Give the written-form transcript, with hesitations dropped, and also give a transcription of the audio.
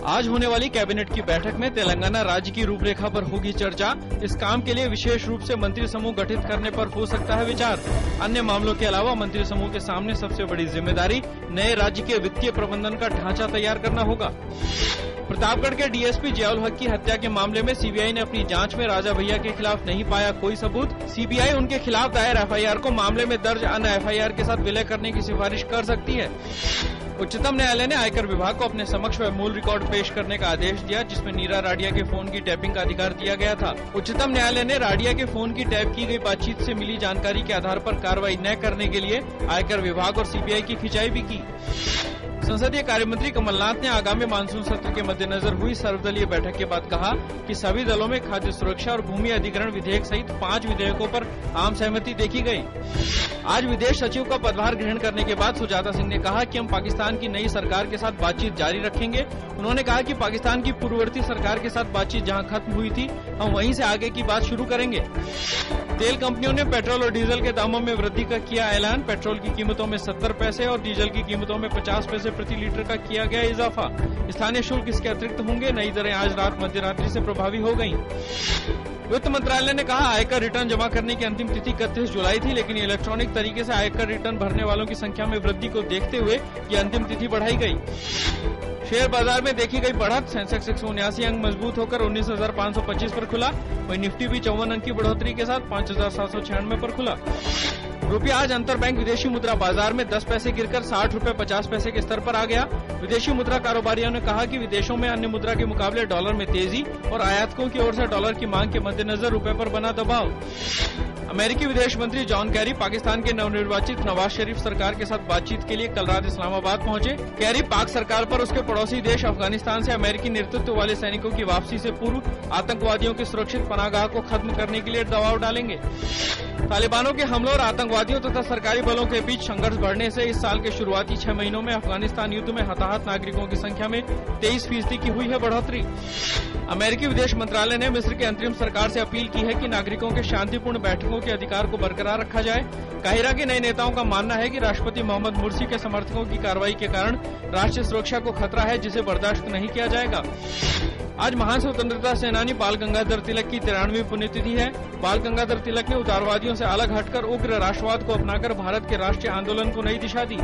आज होने वाली कैबिनेट की बैठक में तेलंगाना राज्य की रूपरेखा पर होगी चर्चा। इस काम के लिए विशेष रूप से मंत्री समूह गठित करने पर हो सकता है विचार। अन्य मामलों के अलावा मंत्री समूह के सामने सबसे बड़ी जिम्मेदारी नए राज्य के वित्तीय प्रबंधन का ढांचा तैयार करना होगा। प्रतापगढ़ के डीएसपी जियाउल हक की हत्या के मामले में सीबीआई ने अपनी जांच में राजा भैया के खिलाफ नहीं पाया कोई सबूत। सीबीआई उनके खिलाफ दायर एफआईआर को मामले में दर्ज अन्य एफआईआर के साथ विलय करने की सिफारिश कर सकती है। उच्चतम न्यायालय ने आयकर विभाग को अपने समक्ष मूल रिकॉर्ड पेश करने का आदेश दिया, जिसमें नीरा राडिया के फोन की टैपिंग का अधिकार दिया गया था। उच्चतम न्यायालय ने राडिया के फोन की टैप की गई बातचीत से मिली जानकारी के आधार पर कार्रवाई न करने के लिए आयकर विभाग और सीबीआई की खिंचाई भी की। संसदीय कार्य मंत्री कमलनाथ ने आगामी मानसून सत्र के मद्देनजर हुई सर्वदलीय बैठक के बाद कहा कि सभी दलों में खाद्य सुरक्षा और भूमि अधिग्रहण विधेयक सहित 5 विधेयकों पर आम सहमति देखी गई। आज विदेश सचिव का पदभार ग्रहण करने के बाद सुजाता सिंह ने कहा कि हम पाकिस्तान की नई सरकार के साथ बातचीत जारी रखेंगे। उन्होंने कहा कि पाकिस्तान की पूर्ववर्ती सरकार के साथ बातचीत जहां खत्म हुई थी, हम वहीं से आगे की बात शुरू करेंगे। तेल कंपनियों ने पेट्रोल और डीजल के दामों में वृद्धि का किया ऐलान। पेट्रोल की कीमतों में 70 पैसे और डीजल की कीमतों में 50 पैसे प्रति लीटर का किया गया इजाफा। स्थानीय शुल्क इसके अतिरिक्त होंगे। नई दरें आज रात मध्यरात्रि से प्रभावी हो गयी। वित्त मंत्रालय ने कहा आयकर रिटर्न जमा करने की अंतिम तिथि 31 जुलाई थी, लेकिन इलेक्ट्रॉनिक तरीके से आयकर रिटर्न भरने वालों की संख्या में वृद्धि को देखते हुए ये अंतिम तिथि बढ़ाई गई। शेयर बाजार में देखी गई बढ़त। सेंसेक्स 179 अंक मजबूत होकर 19,525 पर खुला। वहीं निफ्टी भी 54 अंक की बढ़ोतरी के साथ 5,796 पर खुला। रुपया आज अंतर बैंक विदेशी मुद्रा बाजार में 10 पैसे गिरकर 60 रुपए 50 पैसे के स्तर पर आ गया। विदेशी मुद्रा कारोबारियों ने कहा कि विदेशों में अन्य मुद्रा के मुकाबले डॉलर में तेजी और आयातकों की ओर से डॉलर की मांग के मद्देनजर रुपए पर बना दबाव। अमेरिकी विदेश मंत्री जॉन कैरी पाकिस्तान के नवनिर्वाचित नवाज शरीफ सरकार के साथ बातचीत के लिए कल रात इस्लामाबाद पहुंचे। कैरी पाक सरकार पर उसके पड़ोसी देश अफगानिस्तान से अमेरिकी नेतृत्व वाले सैनिकों की वापसी से पूर्व आतंकवादियों की सुरक्षित पनाहगाह को खत्म करने के लिए दबाव डालेंगे। तालिबानों के हमलों और आतंकवादियों तथा सरकारी बलों के बीच संघर्ष बढ़ने से इस साल के शुरुआती 6 महीनों में अफगानिस्तान युद्ध में हताहत नागरिकों की संख्या में 23% की हुई है बढ़ोतरी। अमेरिकी विदेश मंत्रालय ने मिस्र की अंतरिम सरकार से अपील की है कि नागरिकों के शांतिपूर्ण बैठकों के अधिकार को बरकरार रखा जाए। काहिरा के नए नेताओं का मानना है कि राष्ट्रपति मोहम्मद मुर्सी के समर्थकों की कार्रवाई के कारण राष्ट्रीय सुरक्षा को खतरा है, जिसे बर्दाश्त नहीं किया जाएगा। आज महान स्वतंत्रता सेनानी बाल गंगाधर तिलक की 93वीं पुण्यतिथि है। बाल गंगाधर तिलक ने उदारवादियों से अलग हटकर उग्र राष्ट्रवाद को अपनाकर भारत के राष्ट्रीय आंदोलन को नई दिशा दी।